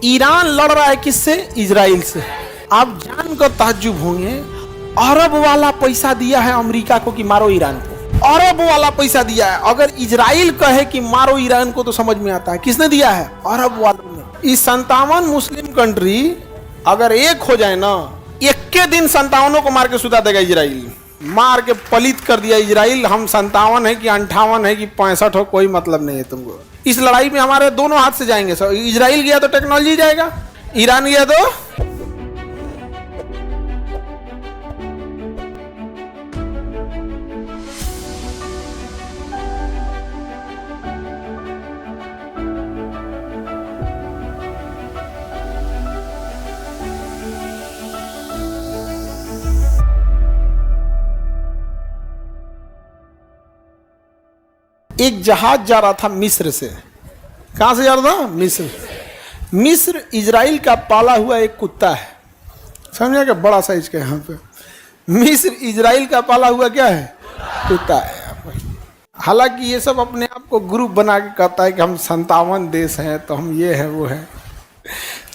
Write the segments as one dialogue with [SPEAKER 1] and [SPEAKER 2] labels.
[SPEAKER 1] Iran लड़ रहा है किससे? इजराइल से। आप जानकर ताज्जुब होंगे, अरब वाला पैसा दिया है अमेरिका को कि मारो ईरान को। अरब वाला पैसा दिया है। अगर इजराइल कहे कि मारो ईरान को तो समझ में आता है किसने दिया है? अरब वालों ने। इस 57 मुस्लिम कंट्री अगर एक हो जाए ना, एक के दिन 57 को मार के सुता देगा इजराइल। मार के पलित कर दिया इजराइल। हम 57 है कि 58 है कि 65 हो, कोई मतलब नहीं है तुमको। इस लड़ाई में हमारे दोनों हाथ से जाएंगे। इजराइल गया तो टेक्नोलॉजी जाएगा, ईरान गया तो एक जहाज जा रहा था मिस्र से। कहां से जा रहा था? मिस्र। मिस्र इजराइल का पाला हुआ एक कुत्ता है, समझा क्या? बड़ा साइज का। यहाँ पे मिस्र इजराइल का पाला हुआ क्या है? कुत्ता है। हालांकि ये सब अपने आप को ग्रुप बना के कहता है कि हम 57 देश हैं तो हम ये हैं वो हैं।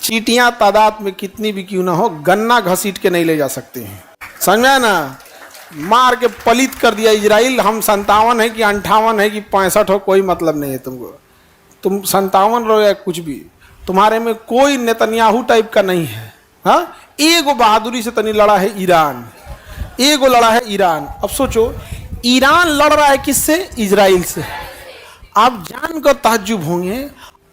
[SPEAKER 1] चींटियां तादाद में कितनी भी क्यों ना हो, गन्ना घसीट के नहीं ले जा सकती हैं, समझ में ना? मार के पलित कर दिया इजराइल। हम 57 है कि 58 है कि 65 हो, कोई मतलब नहीं है तुमको। तुम 57 रहो या कुछ भी, तुम्हारे में कोई नेतन्याहू टाइप का नहीं है। हाँ, एगो बहादुरी से तनी लड़ा है ईरान, एगो लड़ा है ईरान। अब सोचो, ईरान लड़ रहा है किससे? इजराइल से। आप जानकर ताज्जुब होंगे,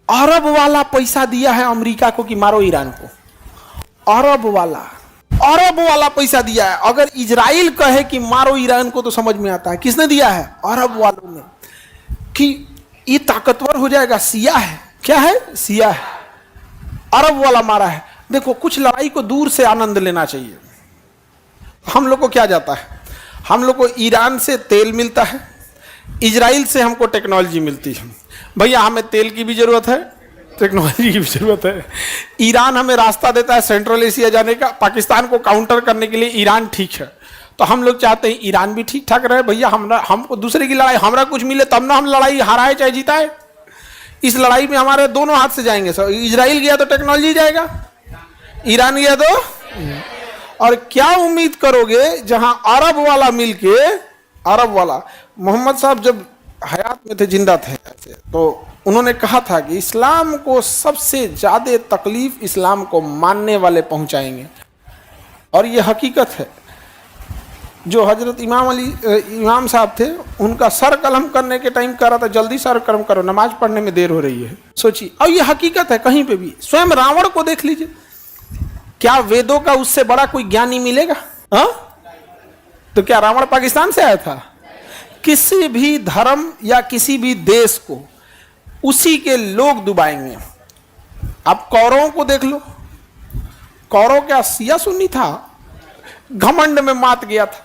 [SPEAKER 1] अरब वाला पैसा दिया है अमेरिका को कि मारो ईरान को। अरब वाला पैसा दिया है। अगर इजराइल कहे कि मारो ईरान को तो समझ में आता है किसने दिया है? अरब वालों ने। कि ये ताकतवर हो जाएगा, सिया है। क्या है? सिया है। अरब वाला मारा है। देखो, कुछ लड़ाई को दूर से आनंद लेना चाहिए। हम लोग को क्या जाता है? हम लोग को ईरान से तेल मिलता है, इजराइल से हमको टेक्नोलॉजी मिलती है। भैया हमें तेल की भी जरूरत है, टेक्नोलॉजी की भी जरूरत है। ईरान हमें रास्ता देता है सेंट्रल एशिया जाने का, पाकिस्तान को काउंटर करने के लिए ईरान ठीक है। तो हम लोग चाहते हैं ईरान भी ठीक ठाक रहे। भैया हमको दूसरे की लड़ाई, हमरा कुछ मिले तब ना हम लड़ाई हाराए चाहे जीताए। इस लड़ाई में हमारे दोनों हाथ से जाएंगे। इजराइल गया तो टेक्नोलॉजी जाएगा, ईरान गया तो। और क्या उम्मीद करोगे, जहां अरब वाला मिलके, अरब वाला मोहम्मद साहब जब हयात में थे, जिंदा थे, तो उन्होंने कहा था कि इस्लाम को सबसे ज्यादा तकलीफ इस्लाम को मानने वाले पहुंचाएंगे। और ये हकीकत है। जो हजरत इमाम साहब थे, उनका सर कलम करने के टाइम कह रहा था जल्दी सर कलम करो, नमाज पढ़ने में देर हो रही है। सोचिए, और ये हकीकत है कहीं पे भी। स्वयं रावण को देख लीजिए, क्या वेदों का उससे बड़ा कोई ज्ञानी मिलेगा? हाँ, तो क्या रावण पाकिस्तान से आया था? किसी भी धर्म या किसी भी देश को उसी के लोग डुबाएंगे। आप कौरवों को देख लो, कौरव क्या सिया सुन्नी था? घमंड में मात गया था।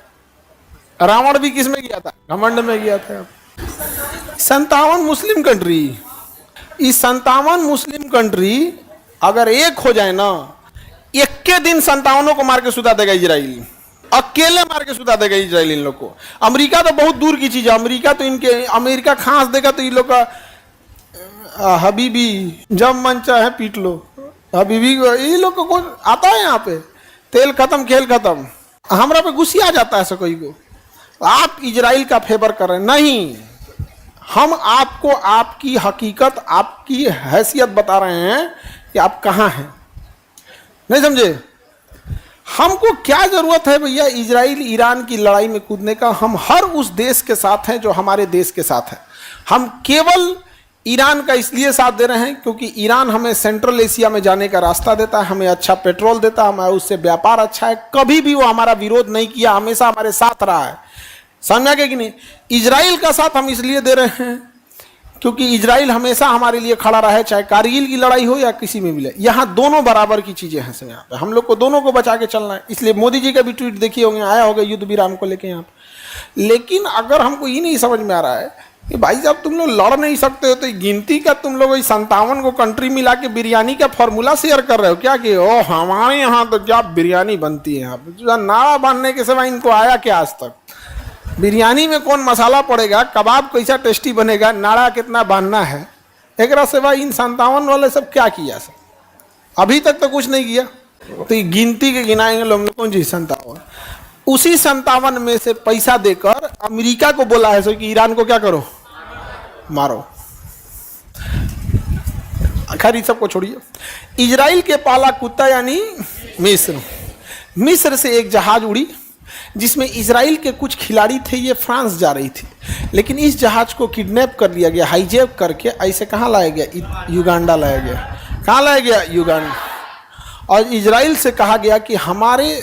[SPEAKER 1] रावण भी किस में गया था? घमंड में गया था। 57 मुस्लिम कंट्री, इस 57 मुस्लिम कंट्री अगर एक हो जाए ना, एक के दिन 57 को मार के सुता देगा इजराइल। अकेले मार के सुता देगा इजराइल इन लोग को। अमेरिका तो बहुत दूर की चीज है। अमेरिका तो इनके, अमेरिका खांस देगा तो इन लोग का हबीबी, जब मन चाहे पीट लो हबीबी। ये लोग को कौन आता है यहाँ पे? तेल खत्म, खेल खत्म। हमरा पे गुस्सा आ जाता है कोई को। आप इजराइल का फेवर कर रहे हैं। नहीं, हम आपको आपकी हकीकत, आपकी हैसियत बता रहे हैं कि आप कहाँ हैं। नहीं समझे? हमको क्या जरूरत है भैया इजराइल ईरान की लड़ाई में कूदने का? हम हर उस देश के साथ हैं जो हमारे देश के साथ है। हम केवल ईरान का इसलिए साथ दे रहे हैं क्योंकि ईरान हमें सेंट्रल एशिया में जाने का रास्ता देता है, हमें अच्छा पेट्रोल देता है, हमारा उससे व्यापार अच्छा है। कभी भी वो हमारा विरोध नहीं किया, हमेशा हमारे साथ रहा है। समझा कि नहीं? इजराइल का साथ हम इसलिए दे रहे हैं क्योंकि इजराइल हमेशा हमारे लिए खड़ा रहा है, चाहे कारगिल की लड़ाई हो या किसी में मिले। यहाँ दोनों बराबर की चीजें हैं। यहाँ पे हम लोग को दोनों को बचा के चलना है। इसलिए मोदी जी का भी ट्वीट देखिए होंगे, आया होगा युद्ध विराम को लेके यहाँ पे। लेकिन अगर हमको ये नहीं समझ में आ रहा है कि भाई साहब तुम लोग लड़ नहीं सकते हो, तो गिनती का तुम लोग 57 को कंट्री मिला के बिरयानी का फॉर्मूला शेयर कर रहे हो क्या? कि ओ हमारे यहाँ तो क्या बिरयानी बनती है। यहाँ पे नारा बांधने के सिवा इनको आया क्या आज तक? बिरयानी में कौन मसाला पड़ेगा, कबाब कैसा टेस्टी बनेगा, नाड़ा कितना बांधना है, एक सिवा इन 57 वाले सब क्या किया सब? अभी तक तो कुछ नहीं किया। तो ये गिनती के गिनाएंगे लोग कौन जी 57। उसी 57 में से पैसा देकर अमेरिका को बोला है सो कि ईरान को क्या करो, मारो। खैर इस सबको छोड़िए। इजराइल के पाला कुत्ता यानी मिस्र से एक जहाज उड़ी जिसमें इजराइल के कुछ खिलाड़ी थे। ये फ्रांस जा रही थी, लेकिन इस जहाज को किडनैप कर लिया गया, हाईजैक करके ऐसे कहाँ लाया गया, युगांडा लाया गया। कहाँ लाया गया, युगांडा। और इजराइल से कहा गया कि हमारी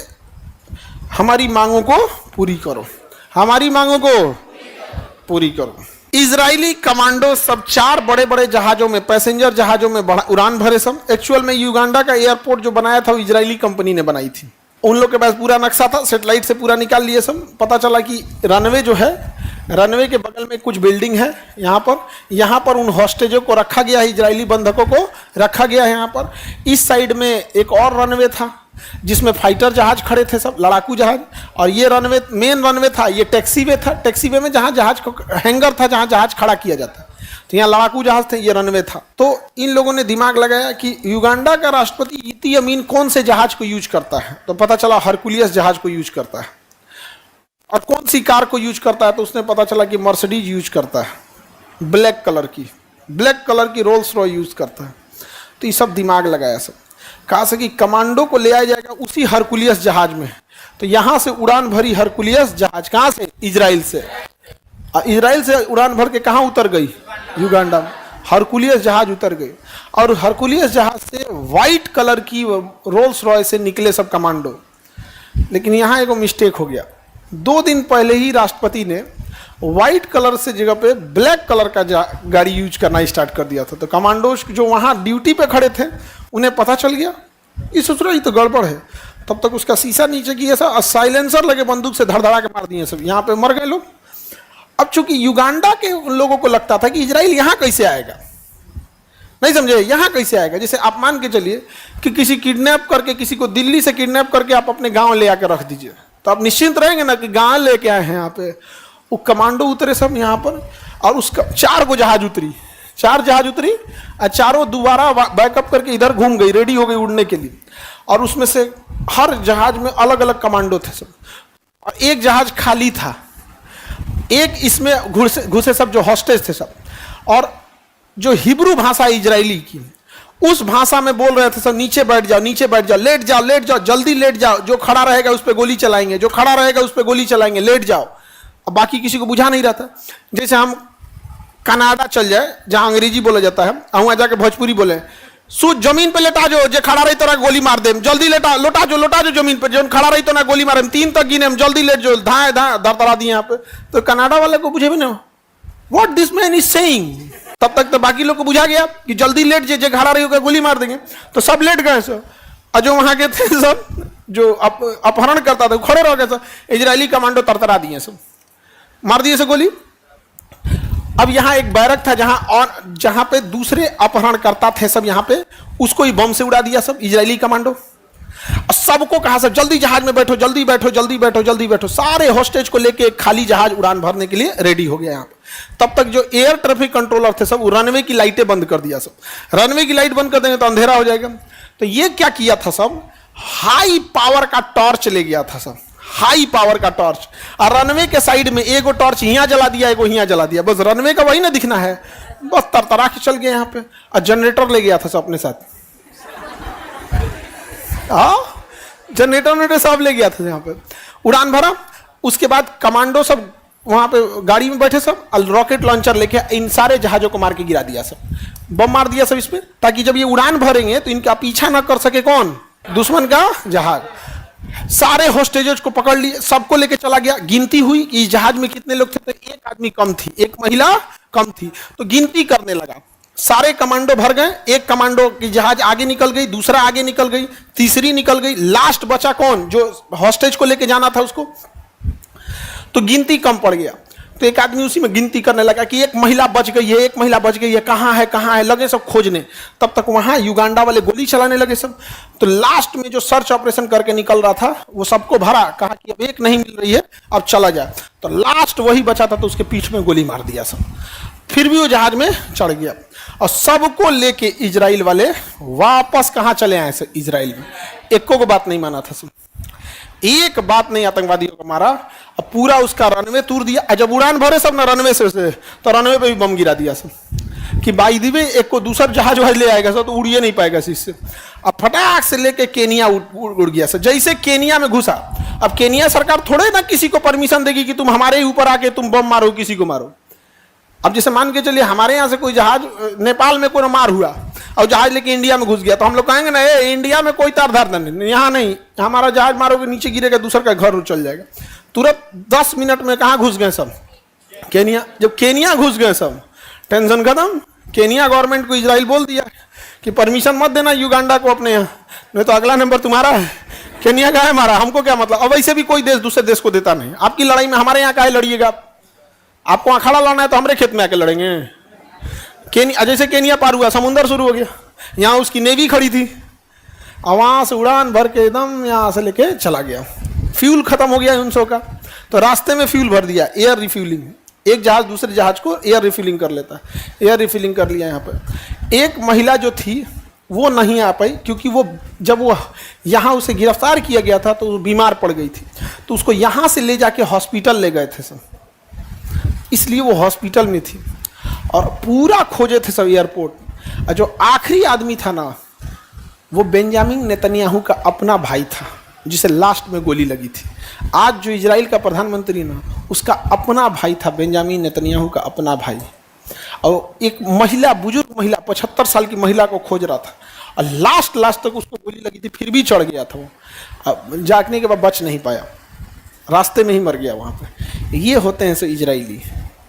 [SPEAKER 1] मांगों को पूरी करो, हमारी मांगों को पूरी करो। इजरायली कमांडो सब 4 बड़े बड़े जहाजों में, पैसेंजर जहाजों में उड़ान भरे सब। एक्चुअल में युगांडा का एयरपोर्ट जो बनाया था वो इजरायली कंपनी ने बनाई थी। उन लोग के पास पूरा नक्शा था, सेटेलाइट से पूरा निकाल लिए सब। पता चला कि रनवे जो है, रनवे के बगल में कुछ बिल्डिंग है, यहाँ पर उन हॉस्टेजों को रखा गया है, इजरायली बंधकों को रखा गया है यहाँ पर। इस साइड में एक और रनवे था जिसमें फाइटर जहाज खड़े थे सब, लड़ाकू जहाज। और ये रनवे मेन रनवे था, ये टैक्सीवे था। टैक्सीवे में जहाँ जहाज को हैंगर था, जहाँ जहाज खड़ा किया जाता, तो यहाँ लड़ाकू जहाज थे, ये रनवे था। तो इन लोगों ने दिमाग लगाया कि युगांडा का राष्ट्रपति इदी अमीन कौन से जहाज को यूज करता है, तो पता चला हरकुलियस जहाज को यूज करता है। और कौन सी कार को यूज करता है, तो उसने पता चला कि मर्सिडीज यूज करता है, ब्लैक कलर की रोल्स रॉय यूज करता है। तो ये सब दिमाग लगाया सब, कहा से कि कमांडो को ले आया जाएगा उसी हरकुलियस जहाज में। तो यहाँ से उड़ान भरी हरकुलियस जहाज, कहाँ से, इजराइल से। इजराइल से उड़ान भर के कहाँ उतर गई, युगांडा में। हरकुलियस जहाज उतर गई और हरकुलियस जहाज से व्हाइट कलर की रोल्स रॉय से निकले सब कमांडो। लेकिन यहाँ एक मिस्टेक हो गया। 2 दिन पहले ही राष्ट्रपति ने व्हाइट कलर से जगह पे ब्लैक कलर का गाड़ी यूज करना स्टार्ट कर दिया था। तो कमांडोज जो वहाँ ड्यूटी पे खड़े थे उन्हें पता चल गया, ये सोच रहा ये तो गड़बड़ है। तब तक उसका शीशा नीचे किया था, साइलेंसर लगे बंदूक से धड़धड़ा के मार दिए सब, यहाँ पे मर गए लोग। अब चूंकि युगांडा के लोगों को लगता था कि इजराइल यहाँ कैसे आएगा, नहीं समझे, यहाँ कैसे आएगा। जैसे आप मान के चलिए कि किसी किडनैप करके, किसी को दिल्ली से किडनैप करके आप अपने गांव ले आकर रख दीजिए, तो आप निश्चिंत रहेंगे ना कि गांव लेके आए हैं यहाँ पे। वो कमांडो उतरे सब यहाँ पर, और उसका 4 गो जहाज उतरी, 4 जहाज उतरी और चारों दोबारा बैकअप करके इधर घूम गई, रेडी हो गई उड़ने के लिए। और उसमें से हर जहाज में अलग अलग कमांडो थे सब, और एक जहाज खाली था। एक इसमें घुसे सब जो हॉस्टेज थे सब, और जो हिब्रू भाषा इजरायली की, उस भाषा में बोल रहे थे सब, नीचे बैठ जाओ, नीचे बैठ जाओ, लेट जाओ, जल्दी लेट जाओ, जो खड़ा रहेगा उस पर गोली चलाएंगे, जो खड़ा रहेगा उस पर गोली चलाएंगे, लेट जाओ। अब बाकी किसी को बुझा नहीं रहा था। जैसे हम कनाडा चल जाए जहां अंग्रेजी बोला जाता है, वहां जाके भोजपुरी बोले, सूझ जमीन पे लेटा जो, जे खड़ा रही तो ना गोली मार दे, जल्दी लोटा जो जमीन पे, जो खड़ा रही तो ना गोली मारे, 3 तक गिने, जल्दी लेट जो, धाए धड़धड़ा दिए यहाँ पे। तो कनाडा वाले को बुझे भी ना what this man is saying. तब तक तो बाकी लोग को बुझा गया कि जल्दी लेट जे खड़ा रही होगा गोली मार देंगे। तो सब लेट गए सब, और जो वहां के थे सब, जो अपहरण करता था खड़े रह गए सब। इजरायली कमांडो तरतरा दिए सब, मार दिए सब गोली। अब यहाँ एक बैरक था जहां पे दूसरे अपहरणकर्ता थे सब, यहाँ पे उसको ही बम से उड़ा दिया सब इजरायली कमांडो। सबको कहा सब जल्दी जहाज में बैठो, जल्दी बैठो। सारे हॉस्टेज को लेके एक खाली जहाज उड़ान भरने के लिए रेडी हो गया यहाँ पे। तब तक जो एयर ट्रैफिक कंट्रोलर थे सब, रनवे की लाइटें बंद कर दिया सब। रनवे की लाइट बंद कर देंगे तो अंधेरा हो जाएगा। तो ये क्या किया था सब, हाई पावर का टॉर्च ले गया था सब, हाई पावर का टॉर्च। और रनवे के साइड में एगो टॉर्च यहाँ जला दिया, एगो यहाँ जला दिया, बस रनवे का वही ना दिखना है, बस तरतरा के चल गए यहाँ पे। और जनरेटर ले गया था सब अपने साथ, जनरेटर सब ले गया था यहाँ पे। उड़ान भरा, उसके बाद कमांडो सब वहां पे गाड़ी में बैठे सब, रॉकेट लॉन्चर लेके इन सारे जहाजों को मार के गिरा दिया सब, बम मार दिया सब इस पे, ताकि जब ये उड़ान भरेंगे तो इनका पीछा ना कर सके कौन, दुश्मन का जहाज। सारे हॉस्टेजेस को पकड़ लिए, सबको लेके चला गया। गिनती हुई कि इस जहाज में कितने लोग थे, तो एक आदमी कम थी, एक महिला कम थी। तो गिनती करने लगा, सारे कमांडो भर गए। एक कमांडो की जहाज आगे निकल गई, दूसरा आगे निकल गई, तीसरी निकल गई, लास्ट बचा कौन, जो हॉस्टेज को लेके जाना था उसको। तो गिनती कम पड़ गया, तो एक आदमी उसी में गिनती करने लगा कि एक महिला बच गई है, एक महिला बच गई है, कहाँ है, लगे सब खोजने। तब तक वहां युगांडा वाले गोली चलाने लगे सब। तो लास्ट में जो सर्च ऑपरेशन करके निकल रहा था वो सबको भरा, कहा कि अब एक नहीं मिल रही है, अब चला जाए। तो लास्ट वही बचा था, तो उसके पीठ में गोली मार दिया सब, फिर भी वो जहाज में चढ़ गया। और सबको लेके इजराइल वाले वापस कहाँ चले आए से इजराइल में। एको को बात नहीं माना था सब, एक बात नहीं आतंकवादियों को मारा, अब पूरा उसका रनवे तोड़ दिया। जब उड़ान भरे सब ना रनवे से तो रनवे पे भी बम गिरा दिया सब कि बाई दी वे एक को दूसरा जहाज वहाज ले आएगा सब तो उड़िए नहीं पाएगा इससे। अब फटाक से लेके केनिया उड़ गया सब। जैसे केनिया में घुसा, अब केनिया सरकार थोड़े ना किसी को परमिशन देगी कि तुम हमारे ही ऊपर आके तुम बम मारो किसी को मारो। अब जैसे मान के चलिए हमारे यहाँ से कोई जहाज नेपाल में कोई मार हुआ और जहाज लेके इंडिया में घुस गया तो हम लोग कहेंगे ना ए इंडिया में कोई तार धार नहीं, यहाँ नहीं, हमारा जहाज मारोगे नीचे गिरेगा दूसर का घर चल जाएगा। तुरंत 10 मिनट में कहाँ घुस गए सब केनिया। जब केनिया घुस गए सब टेंशन खत्म। केनिया गवर्नमेंट को इजराइल बोल दिया कि परमिशन मत देना युगांडा को अपने यहाँ, नहीं तो अगला नंबर तुम्हारा है। केनिया का है हमारा, हमको क्या मतलब। अब ऐसे भी कोई देश दूसरे देश को देता नहीं। आपकी लड़ाई में हमारे यहाँ काहे लड़िएगा, आपको अखाड़ा लाना है तो हमारे खेत में आके लड़ेंगे। केनिया जैसे केनिया पार हुआ समुंदर शुरू हो गया, यहाँ उसकी नेवी खड़ी थी, वहां से उड़ान भर के एकदम यहाँ से लेके चला गया। फ्यूल खत्म हो गया उन सौ का, तो रास्ते में फ्यूल भर दिया, एयर रिफ्यूलिंग। एक जहाज दूसरे जहाज को एयर रिफिलिंग कर लेता है, एयर रिफिलिंग कर लिया। यहाँ पर एक महिला जो थी वो नहीं आ पाई क्योंकि वो जब वो यहाँ उसे गिरफ्तार किया गया था तो वो बीमार पड़ गई थी, तो उसको यहाँ से ले जाके हॉस्पिटल ले गए थे सब, इसलिए वो हॉस्पिटल में थी। और पूरा खोजे थे सब एयरपोर्ट। और जो आखिरी आदमी था ना वो बेंजामिन नेतन्याहू का अपना भाई था जिसे लास्ट में गोली लगी थी। आज जो इजराइल का प्रधानमंत्री ना उसका अपना भाई था, बेंजामिन नेतन्याहू का अपना भाई। और एक महिला, बुजुर्ग महिला, 75 साल की महिला को खोज रहा था और लास्ट तक उसको गोली लगी थी, फिर भी चढ़ गया था वो। जागने के बाद बच नहीं पाया, रास्ते में ही मर गया वहाँ पे। ये होते हैं इजराइली।